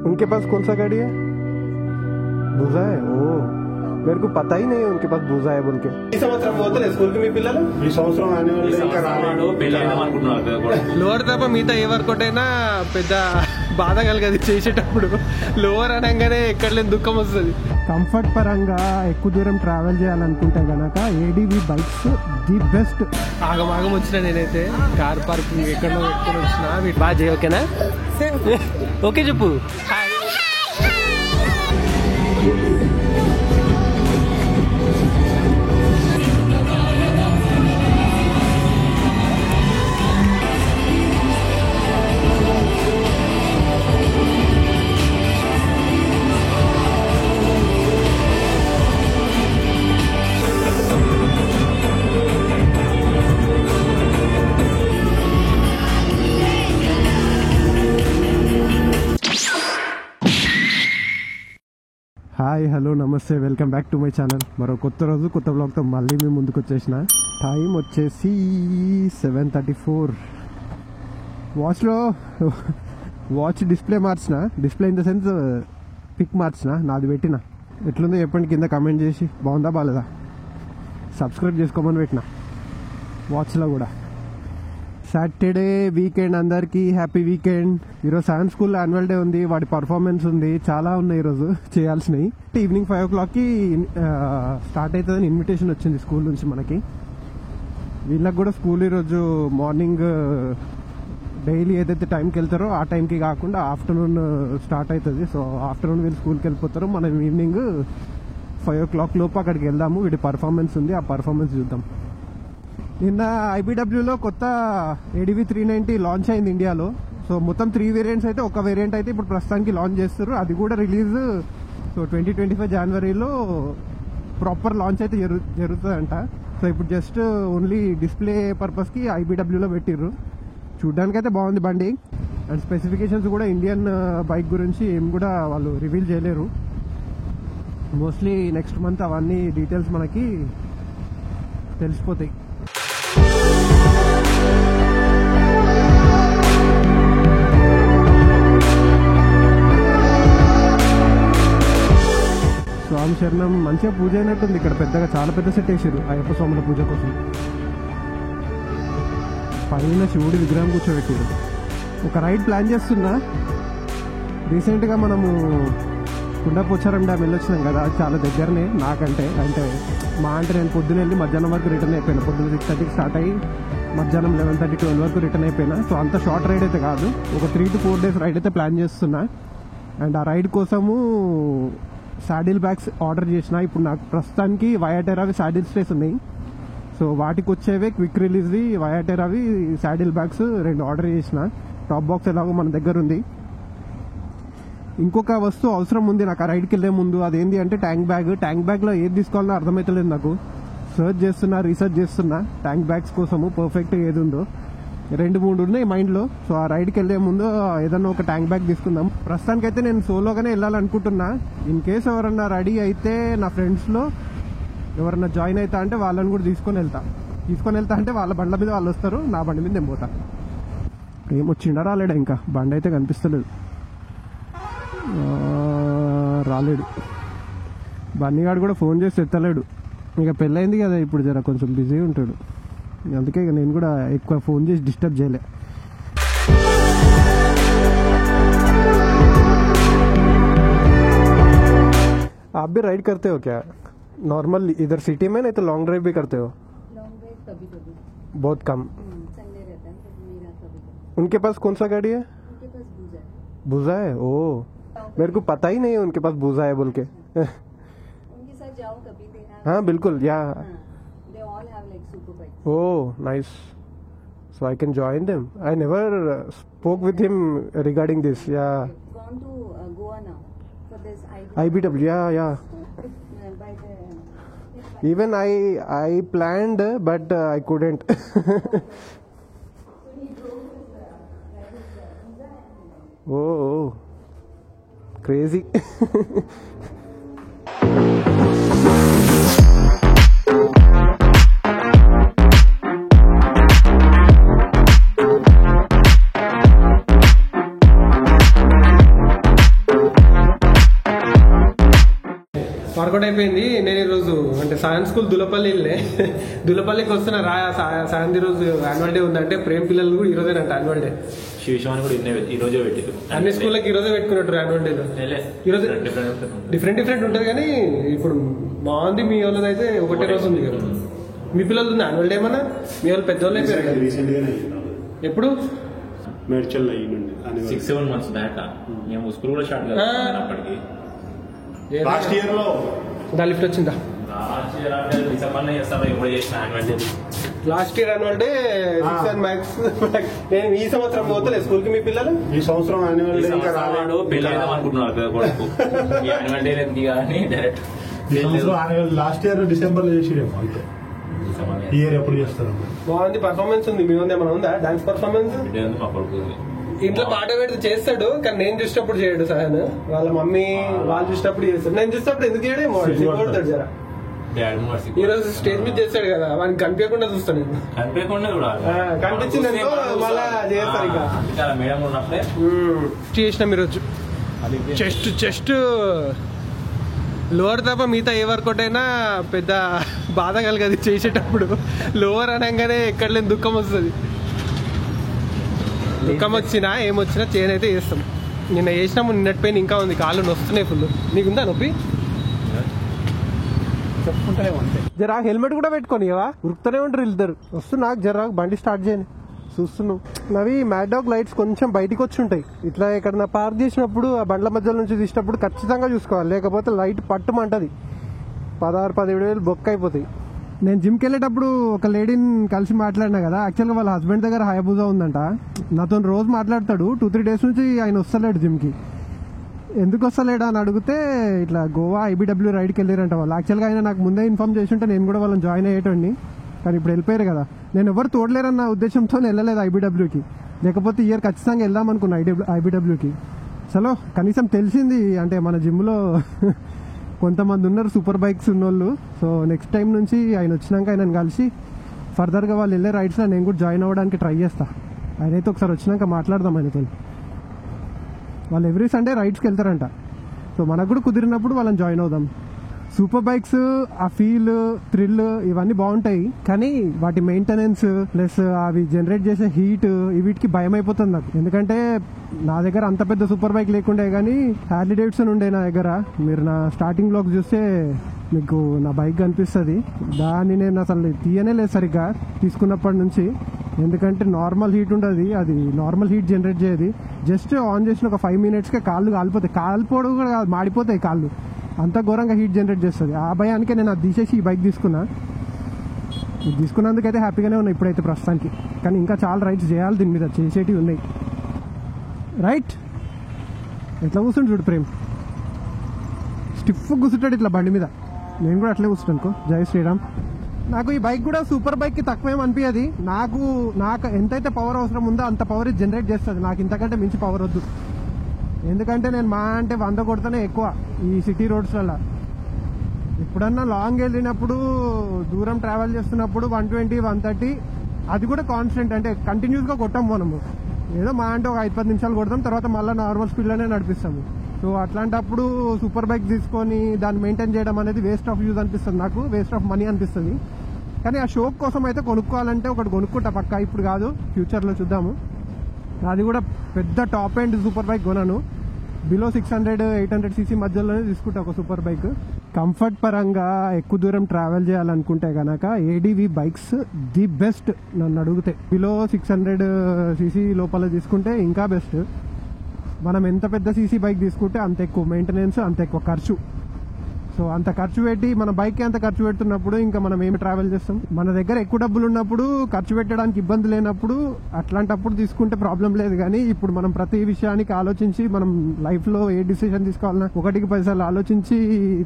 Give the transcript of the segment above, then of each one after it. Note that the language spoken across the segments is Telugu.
उनके पास कौन सा गाड़ी है? भूजा है। ओ मेरे को पता ही नहीं है उनके पास भूजा है बोल के। ఈ సంవత్సరం పోతే స్కూల్ కి మీ పిల్లలు ఈ సంవత్సరం యాన్యువల్ ఇంకా రాలేదు లోవర్ తప్ప మిగతా ఏ వర్కౌట్ అయినా పెద్ద బాధ కలగదు చేసేటప్పుడు. లోవర్ అనగానే ఎక్కడ లేని దుఃఖం వస్తుంది. కంఫర్ట్ పరంగా ఎక్కువ దూరం ట్రావెల్ చేయాలనుకుంటే గనక ఏడీవీ బైక్స్ ది బెస్ట్. ఆగమాగం వచ్చిన నేనైతే కార్ పార్కింగ్ ఎక్కడో పెట్టుకుని వచ్చిన వీటి బాగా చేయ. ఓకేనా? ఓకే చెప్పు. హాయ్ హలో నమస్తే, welcome back to my channel. మరో కొత్త రోజు కొత్త బ్లాగ్తో మళ్ళీ మేము ముందుకు వచ్చేసిన. టైం వచ్చేసి 7:34. వాచ్ డిస్ప్లే మార్చిన, display in the sense pic మార్చిన, నాది పెట్టిన. ఎట్లుందో చెప్పండి కింద కమెంట్ చేసి. బాగుందా బాలేదా? సబ్స్క్రైబ్ చేసుకోమని పెట్టిన వాచ్లో కూడా. సాటర్డే వీకెండ్, అందరికీ హ్యాపీ వీకెండ్. ఈరోజు సైన్స్ స్కూల్ యాన్యువల్ డే ఉంది, వాడి పర్ఫార్మెన్స్ ఉంది, చాలా ఉన్నాయి ఈరోజు చేయాల్సినవి. ఈవినింగ్ 5 o'clockకి స్టార్ట్ అవుతుందని ఇన్విటేషన్ వచ్చింది స్కూల్ నుంచి మనకి. వీళ్ళకి కూడా స్కూల్ ఈరోజు మార్నింగ్ డైలీ ఏదైతే టైంకి వెళ్తారో ఆ టైంకి కాకుండా ఆఫ్టర్నూన్ స్టార్ట్ అవుతుంది. సో ఆఫ్టర్నూన్ వీళ్ళు స్కూల్కి వెళ్ళిపోతారు, మనం ఈవినింగ్ 5 o'clock లోపు అక్కడికి వెళ్దాము. వీడి పర్ఫార్మెన్స్ ఉంది, ఆ పర్ఫార్మెన్స్ చూద్దాం. నిన్న ఐబీడబ్ల్యూలో కొత్త ఏడీవీ 390 లాంచ్ అయింది ఇండియాలో. సో మొత్తం 3 వేరియంట్స్ అయితే, ఒక వేరియంట్ అయితే ఇప్పుడు ప్రస్తుతానికి లాంచ్ చేస్తారు. అది కూడా రిలీజ్ 2025 జనవరిలో ప్రాపర్ లాంచ్ అయితే జరుగుతుందంట. సో ఇప్పుడు జస్ట్ ఓన్లీ డిస్ప్లే పర్పస్కి ఐబీడబ్ల్యూలో పెట్టిర్రు. చూడ్డానికి అయితే బాగుంది బండి. అండ్ స్పెసిఫికేషన్స్ కూడా ఇండియన్ బైక్ గురించి ఏం కూడా వాళ్ళు రివీల్ చేయలేరు. మోస్ట్లీ నెక్స్ట్ మంత్ అవన్నీ డీటెయిల్స్ మనకి తెలిసిపోతాయి. స్వామి శరణం. మంచిగా పూజ అయినట్టుంది ఇక్కడ, పెద్దగా చాలా పెద్ద సెట్ వేసారు అయ్యప్ప స్వాముల పూజ కోసం. పైన శివుడి విగ్రహం కూర్చోబెట్టారు. ఒక రైడ్ ప్లాన్ చేస్తున్నా. రీసెంట్గా మనము కుండపోచారం డ్యామ్ వెళ్ళొచ్చినాం కదా, చాలా దగ్గరనే నాకంటే. అంటే నేను పొద్దున వెళ్ళి మధ్యాహ్నం వరకు రిటర్న్ అయిపోయినా. పొద్దున్న 6:30కి స్టార్ట్ అయ్యి మధ్యాహ్నం 11:30, 12 వరకు రిటర్న్ అయిపోయినా. సో అంత షార్ట్ రైడ్ అయితే కాదు, ఒక 3 to 4 days రైడ్ అయితే ప్లాన్ చేస్తున్నా. అండ్ ఆ రైడ్ కోసము సాడిల్ బ్యాగ్స్ ఆర్డర్ చేసిన. ఇప్పుడు నాకు ప్రస్తుతానికి వయాటెరావి సాడిల్ స్ట్రేస్ ఉన్నాయి. సో వాటికి వచ్చేవే క్విక్ రిలీజ్వి వయాటెరావి సాడిల్ బ్యాగ్స్ 2 ఆర్డర్ చేసిన. టాప్ బాక్స్ ఎలాగో మన దగ్గర ఉంది. ఇంకొక వస్తువు అవసరం ఉంది నాకు ఆ రైడ్కి వెళ్ళే ముందు. అదేంటి అంటే ట్యాంక్ బ్యాగ్. ట్యాంక్ బ్యాగ్లో ఏది తీసుకోవాలో అర్థమవుతలేదు నాకు. రీసెర్చ్ చేస్తున్నా ట్యాంక్ బ్యాగ్స్ కోసము పర్ఫెక్ట్ ఏది ఉందో. 2-3 ఉన్నాయి మైండ్లో. సో ఆ రైడ్కి వెళ్ళే ముందు ఏదన్నా ఒక ట్యాంక్ బ్యాగ్ తీసుకుందాం. ప్రస్తుతానికైతే నేను సోలోగానే వెళ్ళాలనుకుంటున్నా. ఇన్ కేసు ఎవరన్నా రెడీ అయితే నా ఫ్రెండ్స్లో ఎవరన్నా జాయిన్ అవుతా అంటే వాళ్ళని కూడా తీసుకొని వెళ్తా అంటే వాళ్ళ బండ్ల మీద వాళ్ళు వస్తారు, నా బండి మీద నేను పోతా. ఏమొచ్చిండా రాలేడా? ఇంకా బండి అయితే కనిపిస్తలేదు, రాలేడు. బన్నీగాడు కూడా ఫోన్ చేసి ఎత్తలేడు. ఇక పెళ్ళైంది కదా ఇప్పుడు, జర కొంచెం బిజీ ఉంటాడు. అందుకే ఇక నేను కూడా ఎక్కువ ఫోన్ చేసి డిస్టర్బ్ చేయలే. आप भी राइड करते हो क्या? नॉर्मल इधर सिटी में, नहीं तो लॉन्ग ड्राइव भी करते हो? लॉन्ग ड्राइव कभी-कभी, बहुत कम. संडे रहता है तो मेरा कभी-कभी. उनके पास कौन सा गाड़ी है? उनके पास बूजा है. भूजा है? ओ मेरे को पता ही नहीं है उनके पास भूजा है बोल के. उनके साथ जाओ कभी देना. हाँ बिल्कुल. या they all have like super bikes. oh nice, so I can join them. I never spoke with him regarding this. Yeah, Gone to Goa now for this IBW. Yeah by the even I planned but I couldn't. oh crazy. Workout అయిపోయింది. నేను ఈరోజు అంటే సైన్స్ స్కూల్ దులపల్లి వెళ్ళే దులపల్లికి వస్తున్నా రా సాయంత్రం రోజు యాన్యువల్ డే ఉందంటే ప్రేమ్ పిల్లలు కూడా ఈరోజేనంట యాన్యువల్ డే. శివశివాని కూడా ఈ రోజే పెట్టారు. అన్ని స్కూళ్ళకి ఈరోజే పెట్టుకున్నట్టు యాన్యువల్ డేలో. ఈరోజు డిఫరెంట్ ఉంటుంది కానీ ఇప్పుడు బాగుంది. మీ వాళ్ళది అయితే ఒకటే రోజు ఉంది కదా. మీ పిల్లలు ఉంది యాన్యువల్ డే ఏమన్నా? మీ వాళ్ళు పెద్దవాళ్ళు అయిపోయారు ఎప్పుడు? మేడ్చల్ 6-7 months బ్యాక్ మేము స్కూల్ కూడా స్టార్ట్ చేస్తాం. అప్పటికి లాస్ట్ ఇయర్ లో దా లిఫ్ట్ వచ్చిందా? లాస్ట్ ఇయర్ అంటే డిసెంబర్ లో చేస్తాం. ఇప్పుడు చేసిన annual day last year annual day 6 max. నేను ఈ సంవత్సరం పోతలే స్కూల్ కి. మీ పిల్లలు ఈ సంవత్సరం యాన్యువల్ డే ఇంకా రాలేదు. పెళ్లి అయితే అనుకుంటున్నారు కదా కొడుకు. యాన్యువల్ డే ఎందుకు కానీ డైరెక్ట్ లాస్ట్ ఇయర్ డిసెంబర్ లో చేసిరేమో. అయితే ఈ ఇయర్ ఎప్పుడు చేస్తారు? బాగుంది. పర్ఫార్మెన్స్ ఉంది. మీ ఉంది ఏమైనా ఉందా డాన్స్ పర్ఫార్మెన్స్? మా కొడుకు ఇంట్లో పాట పెడితే చేస్తాడు కానీ నేను చూసినప్పుడు చేయడు. సహాన్ వాళ్ళ మమ్మీ వాళ్ళు చూసినప్పుడు చేస్తాడు. నేను చూసినప్పుడు ఎందుకు చేయడేమో కొడతాడు జరా. ఈ రోజు స్టేజ్ మీద చేస్తాడు కదా, వానికి కనిపించకుండా చూస్తాను నేను. కనిపించకుండా కనిపించింది మళ్ళా చేస్తారు ఇక మేడం ఉన్నప్పుడే చేసినాం ఈరోజు. చెస్ట్ లోవర్ తప్ప మిగతా ఏ వర్కౌట్ అయినా పెద్ద బాధ కలగదు చేసేటప్పుడు. లోవర్ అనగానే ఎక్కడ లేని దుఃఖం వస్తుంది. దుఃఖం వచ్చినా ఏమొచ్చినా చేయనైతే చేస్తాం. నిన్న చేసినాము. నిన్నటి పెయిన్ ఇంకా ఉంది. కాళ్ళు నొస్తున్నాయి ఫుల్. నీకుందా నొప్పి? చెప్పుకుంటానే అంతే. జరా హెల్మెట్ కూడా పెట్టుకొని ఉరుకుతూనే ఉంటారు ఇద్దరు. వస్తున్నా జరా బండి స్టార్ట్ చేయని చూస్తున్నావు. నవి మ్యాడ్ డాగ్ లైట్స్ కొంచెం బయటికి వచ్చి ఉంటాయి. ఇట్లా ఎక్కడన్నా పార్క్ చేసినప్పుడు ఆ బండ్ల మధ్యలో నుంచి తీసినప్పుడు ఖచ్చితంగా చూసుకోవాలి. లేకపోతే లైట్ పట్టుమంటది. 16-17 వేలు బొక్క అయిపోతాయి. నేను జిమ్కి వెళ్ళేటప్పుడు ఒక లేడీని కలిసి మాట్లాడినా కదా. యాక్చువల్గా వాళ్ళ హస్బెండ్ దగ్గర హయాబుజా ఉందంట. నాతో రోజు మాట్లాడతాడు. 2-3 days నుంచి ఆయన వస్తలేడు జిమ్కి. ఎందుకు వస్తలేడా అని అడిగితే ఇట్లా గోవా IBW రైడ్కి వెళ్ళారంట వాళ్ళు. యాక్చువల్గా ఆయన నాకు ముందే ఇన్ఫార్మ్ చేసి ఉంటే నేను కూడా వాళ్ళని జాయిన్ అయ్యేటోడిని. కానీ ఇప్పుడు వెళ్ళిపోయారు కదా. నేను ఎవరు తోడలేరన్న ఉద్దేశంతో వెళ్ళలేదు IBWకి. లేకపోతే ఇయర్ ఖచ్చితంగా వెళ్దాం అనుకున్నా IBWకి. చలో కనీసం తెలిసింది అంటే మన జిమ్లో కొంతమంది ఉన్నారు సూపర్ బైక్స్ ఉన్నోళ్ళు. సో నెక్స్ట్ టైం నుంచి ఆయన వచ్చినాక ఆయనను కలిసి ఫర్దర్గా వాళ్ళు వెళ్ళే రైడ్స్లో నేను కూడా జాయిన్ అవ్వడానికి ట్రై చేస్తా. ఆయనైతే ఒకసారి వచ్చినాక మాట్లాడదాం ఆయనతో. వాళ్ళు ఎవ్రీ సండే రైడ్స్కి వెళ్తారంట. సో మనకు కూడా కుదిరినప్పుడు వాళ్ళని జాయిన్ అవుదాం. సూపర్ బైక్స్ ఆ ఫీల్ థ్రిల్ ఇవన్నీ బాగుంటాయి కానీ వాటి మెయింటెనెన్స్ ప్లస్ అవి జనరేట్ చేసే హీట్ వీటికి భయం అయిపోతుంది నాకు. ఎందుకంటే నా దగ్గర అంత పెద్ద సూపర్ బైక్ లేకుండే కానీ హార్లీ డేవిడ్సన్ ఉండే నా దగ్గర. మీరు నా స్టార్టింగ్ బ్లాగ్ చూస్తే మీకు నా బైక్ కనిపిస్తుంది. దాన్ని నేను అసలు తీయనే లేదు సరిగ్గా తీసుకున్నప్పటి నుంచి. ఎందుకంటే నార్మల్ హీట్ ఉండదు. అది నార్మల్ హీట్ జనరేట్ చేయదు. జస్ట్ ఆన్ చేసిన ఒక 5 minutesకే కాళ్ళు కాలిపోతాయి. కాలిపోవడం కూడా మాడిపోతాయి కాళ్ళు. అంత ఘోరంగా హీట్ జనరేట్ చేస్తుంది. ఆ భయానికే నేను అది తీసేసి ఈ బైక్ తీసుకున్నా. ఇది తీసుకున్నందుకైతే హ్యాపీగానే ఉన్నా ఇప్పుడైతే ప్రస్తుతానికి. కానీ ఇంకా చాలా రైడ్స్ చేయాలి దీని మీద. చేసేటివి ఉన్నాయి. రైట్ ఎట్లా కూర్చుంటు చూడు ప్రేమ్. స్టిఫ్ కూర్చుంటాడు ఇట్లా బండి మీద. నేను కూడా అట్లే కూర్చుంటాను అనుకో. జై శ్రీరామ్. నాకు ఈ బైక్ కూడా సూపర్ బైక్కి తక్కువేం అనిపించదు. నాకు ఎంతైతే పవర్ అవసరం ఉందో అంత పవర్ జనరేట్ చేస్తుంది. నాకు ఇంతకంటే మించి పవర్ వద్దు. ఎందుకంటే నేను మా అంటే 100 కొడితేనే ఎక్కువ ఈ సిటీ రోడ్స్లలో. ఎప్పుడన్నా లాంగ్ వెళ్ళినప్పుడు దూరం ట్రావెల్ చేస్తున్నప్పుడు 120, 130 అది కూడా కాన్స్టెంట్. అంటే కంటిన్యూస్గా కొట్టాము మనము. ఏదో మా అంటే ఒక 5-10 నిమిషాలు కొడతాం. తర్వాత మళ్ళీ నార్మల్ స్పీడ్లోనే నడిపిస్తాము. సో అట్లాంటప్పుడు సూపర్ బైక్ తీసుకొని దాన్ని మెయింటైన్ చేయడం అనేది వేస్ట్ ఆఫ్ యూజ్ అనిపిస్తుంది నాకు. వేస్ట్ ఆఫ్ మనీ అనిపిస్తుంది. కానీ ఆ షోక్ కోసం అయితే కొనుక్కోవాలంటే ఒకటి కొనుక్కుంటా పక్కా. ఇప్పుడు కాదు, ఫ్యూచర్లో చూద్దాము. అది కూడా పెద్ద టాప్ ఎండ్ సూపర్ బైక్ కొనను. బిలో 600-800cc మధ్యలోనే తీసుకుంటా ఒక సూపర్ బైక్. కంఫర్ట్ పరంగా ఎక్కువ దూరం ట్రావెల్ చేయాలనుకుంటే కనుక ADV బైక్స్ ది బెస్ట్ నన్ను అడిగితే. బిలో 600cc లోపల తీసుకుంటే ఇంకా బెస్ట్. మనం ఎంత పెద్ద సీసీ బైక్ తీసుకుంటే అంత ఎక్కువ మెయింటెనెన్స్, అంత ఎక్కువ ఖర్చు. సో అంత ఖర్చు పెట్టి మన బైక్కి అంత ఖర్చు పెడుతున్నప్పుడు ఇంకా మనం ఏమి ట్రావెల్ చేస్తాం? మన దగ్గర ఎక్కువ డబ్బులు ఉన్నప్పుడు, ఖర్చు పెట్టడానికి ఇబ్బంది లేనప్పుడు అట్లాంటప్పుడు తీసుకుంటే ప్రాబ్లం లేదు. కానీ ఇప్పుడు మనం ప్రతి విషయానికి ఆలోచించి మనం లైఫ్లో ఏ డిసిషన్ తీసుకోవాలన్నా 1-10 సార్లు ఆలోచించి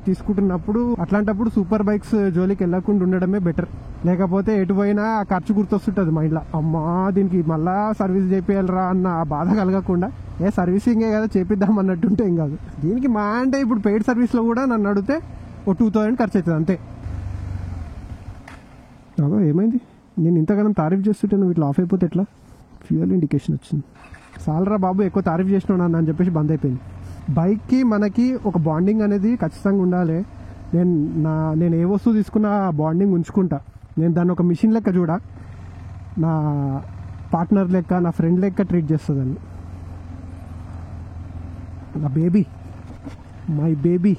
తీసుకుంటున్నప్పుడు అట్లాంటప్పుడు సూపర్ బైక్స్ జోలికి వెళ్ళకుండా ఉండడమే బెటర్. లేకపోతే ఎటు పోయినా ఆ ఖర్చు గుర్తొస్తుంటుంది మైండ్లో. అమ్మా దీనికి మళ్ళా సర్వీస్ చేపియాలరా అన్న ఆ బాధ కలగకుండా సర్వీసింగే కదా చేపిద్దాం అన్నట్టుంటే ఏం కాదు. దీనికి మా అంటే ఇప్పుడు పెయిడ్ సర్వీస్లో కూడా నన్ను అడిగితే ఓ 2000 ఖర్చు అవుతుంది అంతే. ఏమైంది? నేను ఇంతగానం తారీఫ్ చేస్తుంటే నువ్వు ఇట్లా ఆఫ్ అయిపోతే ఎట్లా? ఫ్యూయల్ ఇండికేషన్ వచ్చింది. సాలరా బాబు ఎక్కువ తారీఫ్ చేసినావు అని చెప్పేసి బంద్ అయిపోయింది. బైక్కి మనకి ఒక బాండింగ్ అనేది ఖచ్చితంగా ఉండాలి. నేను ఏ వస్తువు తీసుకున్నా బాండింగ్ ఉంచుకుంటా. నేను దాన్ని ఒక మిషన్ లెక్క చూడ, నా పార్ట్నర్ లెక్క, నా ఫ్రెండ్ లెక్క ట్రీట్ చేస్తుందని. నా బేబీ, మై బేబీ.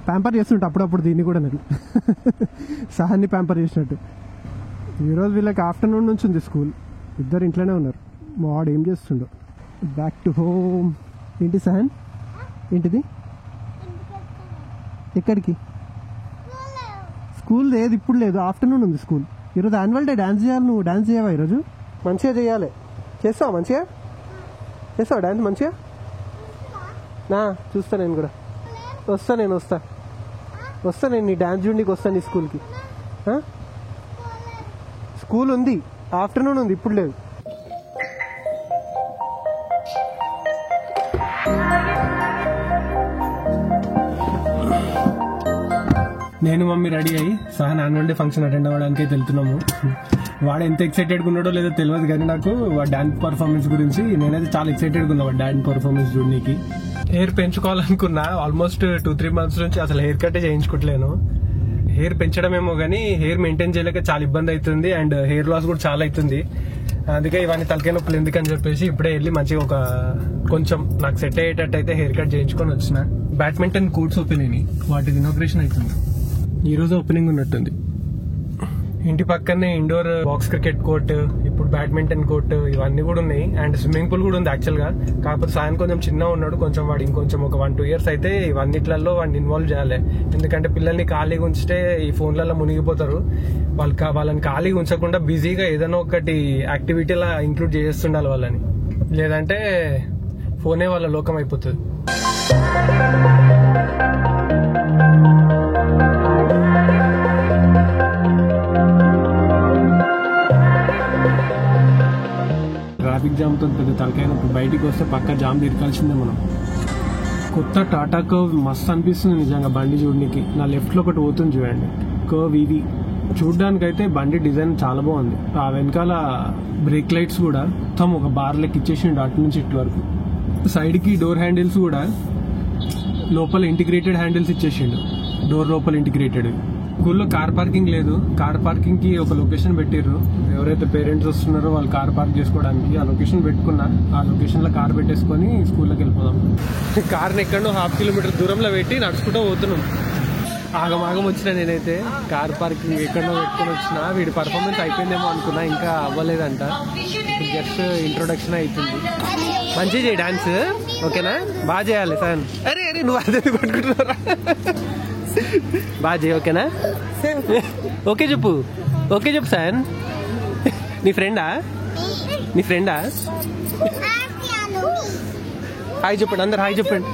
ప్యాంపర్ చేస్తుంటా అప్పుడప్పుడు దీన్ని కూడా నేను సహాన్ని ప్యాంపర్ చేసినట్టు. ఈరోజు వీళ్ళకి ఆఫ్టర్నూన్ నుంచి ఉంది స్కూల్, ఇద్దరు ఇంట్లోనే ఉన్నారు. మా వాడు ఏం చేస్తుండో. Back to home. ఏంటి సహన్, ఏంటిది? ఎక్కడికి? స్కూల్ లేదు, ఇప్పుడు లేదు, ఆఫ్టర్నూన్ ఉంది స్కూల్. ఈరోజు యాన్యువల్ డే. డ్యాన్స్ చేయాలి. నువ్వు డ్యాన్స్ చేయవా ఈరోజు? మంచిగా చేయాలి. చేస్తావా? మంచిగా చేస్తావా డ్యాన్స్? మంచిగా నా చూస్తా. నేను కూడా వస్తా. నేను నీ డ్యాన్స్ చూడడానికి వస్తాను నీ స్కూల్కి. స్కూల్ ఉంది, ఆఫ్టర్నూన్ ఉంది, ఇప్పుడు లేదు. నేను మమ్మీ రెడీ అయ్యి Sahan annual day function attend అవ్వడానికి వెళ్తున్నాము. వాడు ఎంత ఎక్సైటెడ్గా ఉన్నాడో లేదో తెలియదు, కానీ నాకు వాడు డాన్స్ పర్ఫార్మెన్స్ గురించి నేనైతే చాలా ఎక్సైటెడ్గా ఉన్నా. వాడు డాన్స్ పర్ఫార్మెన్స్ చూడడానికి. హెయిర్ పెంచుకోవాలనుకున్నా. ఆల్మోస్ట్ 2-3 months నుంచి అసలు హెయిర్ కట్టే చేయించుకోవట్లేను. హెయిర్ పెంచడమేమో కానీ హెయిర్ మెయింటైన్ చేయలేక చాలా ఇబ్బంది అవుతుంది, అండ్ హెయిర్ లాస్ కూడా చాలా అవుతుంది. అందుకే ఇవన్నీ తలకాయ నొప్పులు ఎందుకని చెప్పేసి ఇప్పుడే వెళ్ళి మంచిగా కొంచెం నాకు సెట్ అయ్యేటట్టు అయితే హెయిర్ కట్ చేయించుకొని వచ్చిన. బ్యాడ్మింటన్ కోర్ట్స్ ఓపెన్ అయినాయి, వాటికి ఇనాగ్రేషన్ అవుతుంది. ఈ రోజు ఓపెనింగ్ ఉన్నట్టుంది. ఇంటి పక్కనే ఇండోర్ బాక్స్ క్రికెట్ కోర్ట్, ఇప్పుడు బ్యాడ్మింటన్ కోర్ట్, ఇవన్నీ కూడా ఉన్నాయి. అండ్ స్విమ్మింగ్ పూల్ కూడా ఉంది యాక్చువల్ గా. కాకపోతే సాయం కొంచెం చిన్న ఉన్నాడు, కొంచెం వాడు ఇంకొంచెం ఒక 1-2 years అయితే ఇవన్నిట్లలో వాడిని ఇన్వాల్వ్ చేయాలి. ఎందుకంటే పిల్లల్ని ఖాళీగా ఉంచితే ఈ ఫోన్లలో మునిగిపోతారు. వాళ్ళని ఖాళీగా ఉంచకుండా బిజీగా ఏదైనా ఒకటి యాక్టివిటీలా ఇంక్లూడ్ చేస్తుండాలి వాళ్ళని, లేదంటే ఫోనే వాళ్ళ లోకం అయిపోతుంది. ట్రాఫిక్ జామ్తో పెద్ద తలకాయ బయటికి వస్తే పక్క జామ్ తిరగాల్సిందే మనం. కొత్త టాటా కర్వ్ మస్తు అనిపిస్తుంది నిజంగా బండి చూడడానికి. నా లెఫ్ట్లో ఒకటి పోతుంది చూడండి, కర్వ్. ఇది చూడడానికైతే బండి డిజైన్ చాలా బాగుంది. ఆ వెనకాల బ్రేక్ లైట్స్ కూడా మొత్తం ఒక బార్ లెక్క ఇచ్చేసిండు అటు నుంచి ఇటు వరకు. సైడ్కి డోర్ హ్యాండిల్స్ కూడా లోపల ఇంటిగ్రేటెడ్ హ్యాండిల్స్ ఇచ్చేసిండు, డోర్ లోపల ఇంటిగ్రేటెడ్. స్కూల్లో కార్ పార్కింగ్ లేదు. కార్ పార్కింగ్ కి ఒక లొకేషన్ పెట్టిర్రు. ఎవరైతే పేరెంట్స్ వస్తున్నారో వాళ్ళు కార్ పార్క్ చేసుకోవడానికి ఆ లొకేషన్ పెట్టుకున్నా. ఆ లొకేషన్ లో కార్ పెట్టేసుకొని స్కూల్లోకి వెళ్ళిపోదాం. కార్ని ఎక్కడో 1/2 kilometer దూరంలో పెట్టి నడుచుకుంటూ పోతున్నాం. ఆగమాగం వచ్చిన నేనైతే కార్ పార్కింగ్ ఎక్కడో పెట్టుకుని వచ్చిన. వీడి పర్ఫార్మెన్స్ అయిపోయిందేమో అనుకున్నా, ఇంకా అవ్వలేదంట. జస్ట్ ఇంట్రొడక్షన్ అవుతుంది. మంచిగా చేయి డాన్స్, ఓకేనా? బాగా చేయాలి సార్. అరే నువ్వు అదే కొట్టుకుంటున్నారా? బాగా చేయి, ఓకేనా? ఓకే చెప్పు సార్. నీ ఫ్రెండా? హాయ్ చెప్పండి అందరు, హాయ్ చెప్పండి.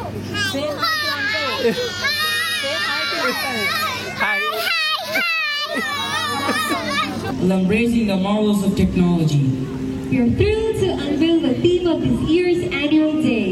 Embracing the marvels of technology. We are thrilled to unveil the theme of this year's annual day.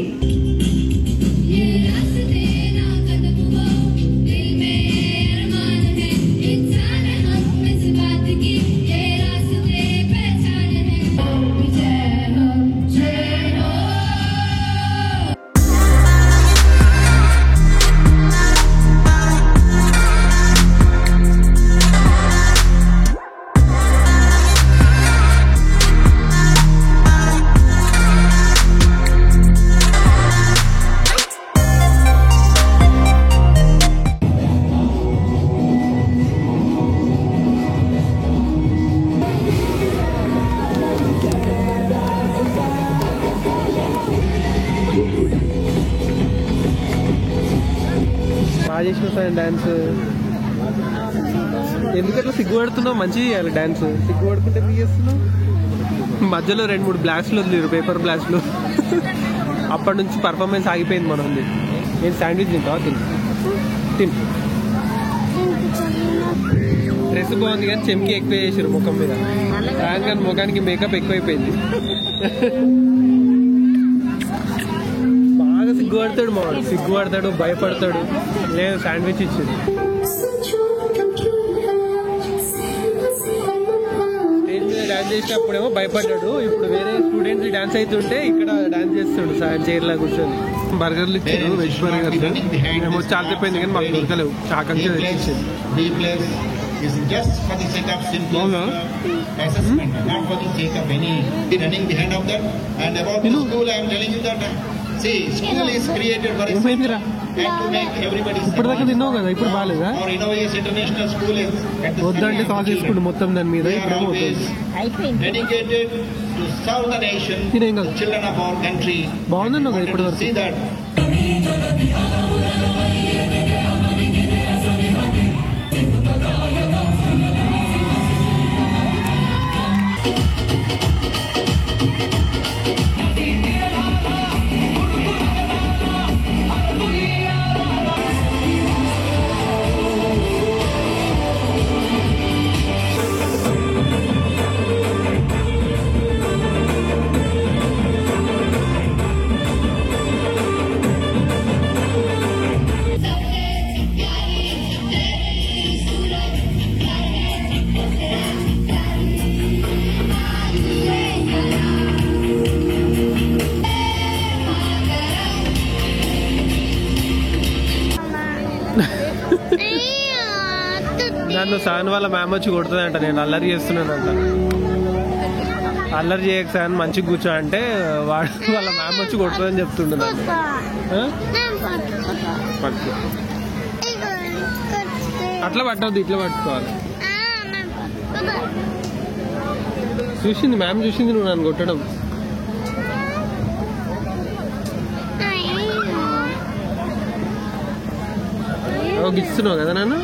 Dance ఎందుకట్లా సిగ్గుపడుతున్నావు? మంచిగా చేయాలి డాన్స్. సిగ్గుపడుకుంటే ఎందుకు చేస్తున్నావు? మధ్యలో 2-3 బ్లాస్ట్లు వదిలేరు, పేపర్ బ్లాస్ట్లు. అప్పటి నుంచి పర్ఫార్మెన్స్ ఆగిపోయింది మనది. నేను శాండ్విచ్ తింటావా? తిన్. డ్రెస్ బాగుంది కానీ చెంకి ఎక్కువ చేసారు ముఖం మీద. కానీ ముఖానికి మేకప్ ఎక్కువైపోయింది. బాగా సిగ్గుపడతాడు మావాడు, సిగ్గుపడతాడు, భయపడతాడు. లేదు శాండ్విచ్ ఇచ్చింది. స్టేజ్ మీద డాన్స్ చేసినప్పుడేమో భయపడ్డాడు. ఇప్పుడు వేరే స్టూడెంట్స్ డాన్స్ అవుతుంటే ఇక్కడ డాన్స్ చేస్తాడు చైర్లా కూర్చొని. బర్గర్లు ఇచ్చారు, వెజ్ బర్గర్లు. మేము చాలా చెప్పయింది కానీ మాకు దొరకలేవు. ఆకాంక్ష తెచ్చింది. Is just for the sake of simple assessment, not for the sake of any running behind of that. And about the school, I am telling you that, see, school is created for a and to make everybody ఇప్పటిదాకా తిన్నావు కదా, ఇప్పుడు బాగాలేదా? Or Innovations International School is at the వద్దంటే సాస్ తీసుకుంటు మొత్తం దాని మీద. dedicated to serve the nation, the children of our country. బాగుందన్నావు కదా ఇప్పటి వరకు. See that. నన్ను సాన్ వాళ్ళ మ్యామ్ వచ్చి కొడుతుందంట, నేను అల్లరి చేస్తున్నానంట. అల్లరి చేయక సాన్ మంచిగా కూర్చో అంటే వాడు వాళ్ళ మ్యామ్ వచ్చి కొడుతుందని చెప్తుండే నన్ను. అట్లా పట్టవద్దు, ఇట్లా పట్టుకోవాలి. చూసింది మ్యామ్, చూసింది నువ్వు నన్ను కొట్టడం. ఇస్తున్నావు కదా నన్ను.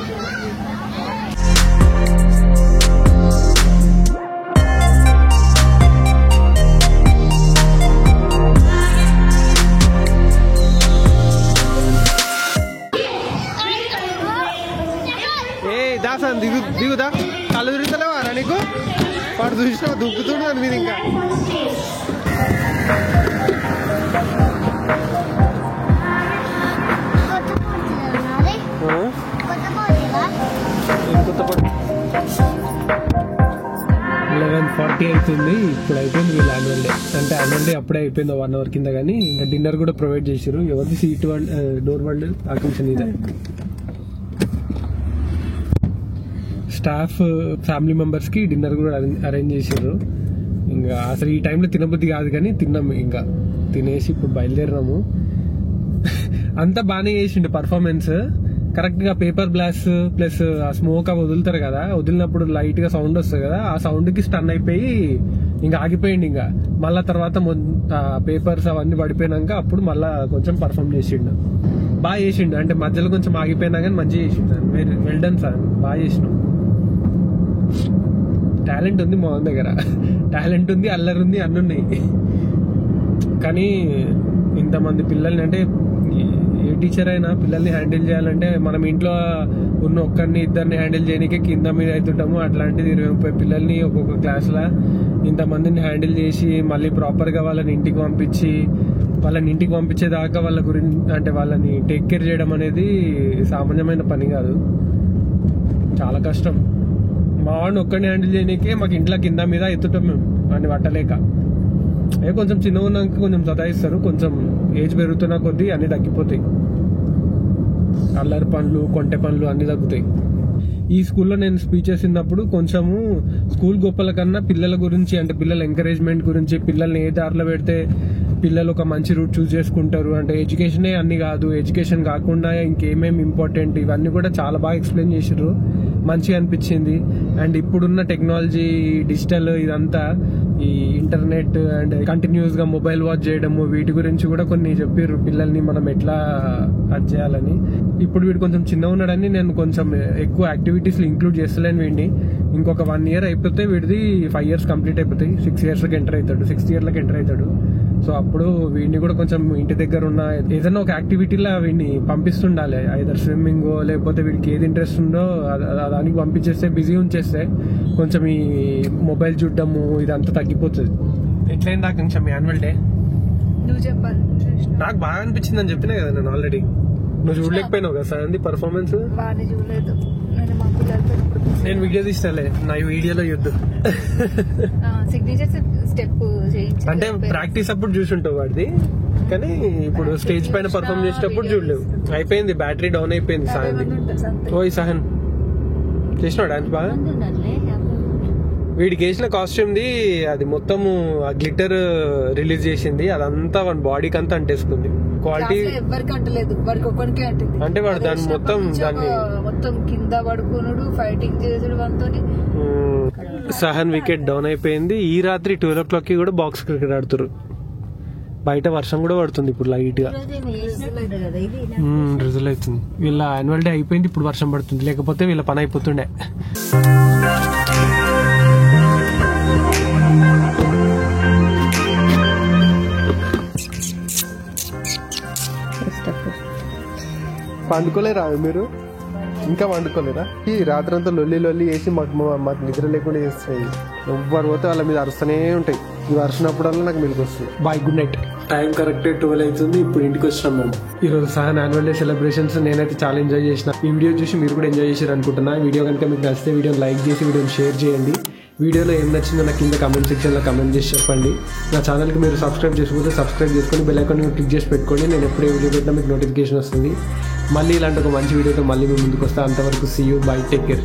దాసన్ దిగుదా, కళ్ళు తిరుగుతలేవారా నీకు? వాడు చూసినా దుక్కుతుండు దాని మీద. ఇంకా కొత్త 11:40 అవుతుంది. ఇప్పుడు అయిపోయింది వీళ్ళు యాన్యువల్ డే. అంటే యాన్యువల్ డే అప్పుడే అయిపోయింది 1 hour కింద. కానీ ఇంకా డిన్నర్ కూడా ప్రొవైడ్ చేశారు. ఎవరిది సీట్ వాళ్ళు డోర్ వాళ్ళు ఆకాంక్ష ఇదే. స్టాఫ్ ఫ్యామిలీ మెంబర్స్ కి డిన్నర్ కూడా అరేంజ్ చేశారు. ఇంకా అసలు ఈ టైంలో తినబుద్ధి కాదు కానీ తిన్నాము. ఇంకా తినేసి ఇప్పుడు బయలుదేరినాము. అంతా బాగానే చేసిండు పర్ఫార్మెన్స్. కరెక్ట్ గా పేపర్ బ్లాస్ట్ ప్లస్ ఆ స్మోక్ అవి వదులుతారు కదా, వదిలినప్పుడు లైట్ గా సౌండ్ వస్తుంది కదా, ఆ సౌండ్ కి స్టన్ అయిపోయి ఇంకా ఆగిపోయింది. ఇంకా మళ్ళా తర్వాత పేపర్స్ అవన్నీ పడిపోయినాక అప్పుడు మళ్ళా కొంచెం పర్ఫార్మ్ చేసిండు. బాగా చేసిండు. అంటే మధ్యలో కొంచెం ఆగిపోయినా కానీ మంచిగా చేసిండు. వెల్ డన్ సార్, బాగా చేసినాం. టాలెంట్ ఉంది మా దగ్గర, టాలెంట్ ఉంది, అల్లరి ఉంది, అన్నీ ఉన్నాయి. కానీ ఇంతమంది పిల్లల్ని, అంటే ఏ టీచర్ అయినా పిల్లల్ని హ్యాండిల్ చేయాలంటే మనం ఇంట్లో ఉన్న ఒక్కరిని ఇద్దరిని హ్యాండిల్ చేయడానికే కింద మీద అవుతుంటాము. అట్లాంటిది 20-30 పిల్లల్ని ఒక్కొక్క క్లాస్లో ఇంతమందిని హ్యాండిల్ చేసి మళ్ళీ ప్రాపర్గా వాళ్ళని ఇంటికి పంపించేదాకా వాళ్ళ గురించి, అంటే వాళ్ళని టేక్ కేర్ చేయడం అనేది సామాన్యమైన పని కాదు, చాలా కష్టం. మా వాడిని ఒక్కడిని హ్యాండిల్ చేయడానికే మాకు ఇంట్లో కింద మీద ఎత్తుతాం మేము వాడిని పట్టలేక. కొంచెం చిన్నగా ఉన్నాక కొంచెం సతాయిస్తారు, కొంచెం ఏజ్ పెరుగుతున్న కొద్దీ అన్ని తగ్గిపోతాయి. అల్లరి పనులు, కొంటె పనులు అన్ని తగ్గుతాయి. ఈ స్కూల్లో నేను స్పీచెస్ విన్నప్పుడు కొంచెము స్కూల్ గొప్పల కన్నా పిల్లల గురించి, అంటే పిల్లల ఎంకరేజ్మెంట్ గురించి, పిల్లల్ని ఏ దారిలో పెడితే పిల్లలు ఒక మంచి రూట్ చూస్ చేసుకుంటారు, అంటే ఎడ్యుకేషనే అన్ని కాదు, ఎడ్యుకేషన్ కాకుండా ఇంకేమేమి ఇంపార్టెంట్, ఇవన్నీ కూడా చాలా బాగా ఎక్స్ప్లెయిన్ చేసారు. మంచిగా అనిపించింది. అండ్ ఇప్పుడున్న టెక్నాలజీ, డిజిటల్ ఇదంతా, ఈ ఇంటర్నెట్ అండ్ కంటిన్యూస్ గా మొబైల్ వాచ్ చేయడము, వీటి గురించి కూడా కొన్ని చెప్పారు. పిల్లల్ని మనం ఎట్లా అది చేయాలని. ఇప్పుడు వీడు కొంచెం చిన్నగా ఉన్నాడని నేను కొంచెం ఎక్కువ యాక్టివిటీస్ లో ఇంక్లూడ్ చేస్తలేను వీడిని. ఇంకొక 1 year అయిపోతే వీడిది 5 years కంప్లీట్ అయిపోతాయి. 6 years లకు ఎంటర్ అవుతాడు, 6th year లకు ఎంటర్ అవుతాడు. సో అప్పుడు వీడిని కూడా కొంచెం ఇంటి దగ్గర ఉన్న ఏదైనా ఒక యాక్టివిటీలో వీడిని పంపిస్తుండాలి. ఐదర్ స్విమ్మింగ్ లేకపోతే వీడికి ఏది ఇంట్రెస్ట్ ఉందో దానికి పంపించేస్తే, బిజీ ఉంచేస్తే కొంచెం ఈ మొబైల్ చూడడము ఇదంతా తగ్గిపోతుంది. ఎట్లయింది నాకు కొంచెం యాన్యువల్ డే? నువ్వు చెప్పాలి. నాకు బాగా అనిపించింది అని చెప్పినా కదా నేను ఆల్రెడీ. నువ్వు చూడలేకపోయినావు కదా సార్ అంది పర్ఫార్మెన్స్? బాగానే చూడలేదు నేను. మా పిల్లలతో నేను వీడియో తీస్తాలే, నా వీడియోలో చూద్దు. సిగ్నేచర్ స్టెప్ చేయించి అంటే ప్రాక్టీస్ అప్పుడు చూసుంటావు వాడిది. కానీ ఇప్పుడు స్టేజ్ పైన పర్ఫామ్ చేసేటప్పుడు చూడలేవు. అయిపోయింది, బ్యాటరీ డౌన్ అయిపోయింది సహన్. ఓయ్ సహన్ చేసినావు డాన్స్ బాగా. వీడికి వేసిన కాస్ట్యూమ్ది అది మొత్తము ఆ గ్లిటర్ రిలీజ్ చేసింది, అదంతా వాడి బాడీకి అంతా అంటేసుకుంది. క్వాలిటీ ఎవరికి అంటలేదు, వాడికి ఒక్కడికే అంటుంది. అంటే వాడు దాన్ని మొత్తం కింద పడుకున్నాడు, ఫైటింగ్ చేసాడు వాళ్ళతోని. సహన్ వికెట్ డౌన్ అయిపోయింది. ఈ రాత్రి 12 o'clock కూడా బాక్స్ క్రికెట్ ఆడుతారు. బయట వర్షం కూడా పడుతుంది ఇప్పుడు లైట్ గా, రిజల్ట్ అవుతుంది. వీళ్ళ యాన్యువల్ డే అయిపోయింది, ఇప్పుడు వర్షం పడుతుంది, లేకపోతే వీళ్ళ పని అయిపోతుండే. పండుకోలేరా మీరు? ఇంకా వండుకోలేరా? ఈ రాత్రంతా లొల్లి వేసి మాకు నిద్ర లేకుండా చేస్తాయి. ఎవ్వరు పోతే వాళ్ళ మీద అరుస్తూనే ఉంటాయి. ఇవి అరిచినప్పుడల్లా నాకు మెలకు వస్తుంది. Bye, good night. Time correct 12 అవుతుంది. ఇప్పుడు ఇంటికి వచ్చినాం మేము. ఈ రోజు సహన్ యాన్యువల్ డే సెలబ్రేషన్స్ నేనైతే చాలా ఎంజాయ్ చేసిన. ఈ వీడియో చూసి మీరు కూడా ఎంజాయ్ చేశారు అనుకుంటున్నా. వీడియో కనుక మీకు నచ్చితే వీడియోని లైక్ చేసి వీడియోని షేర్ చేయండి. వీడియోలో ఏం నచ్చిందో నాకు కింద కామెంట్ సెక్షన్లో కామెంట్ చేసి చెప్పండి. నా ఛానల్కి మీరు సబ్స్క్రైబ్ చేసుకోకపోతే సబ్స్క్రైబ్ చేసుకొని బెల్ ఐకాన్ క్లిక్ చేసి పెట్టుకోండి. నేను ఎప్పుడే వీడియో పెట్టినా మీకు నోటిఫికేషన్ వస్తుంది. మళ్ళీ ఇలాంటి ఒక మంచి వీడియోతో మళ్ళీ మీ ముందుకు వస్తా. అంతవరకు see you, bye, take care.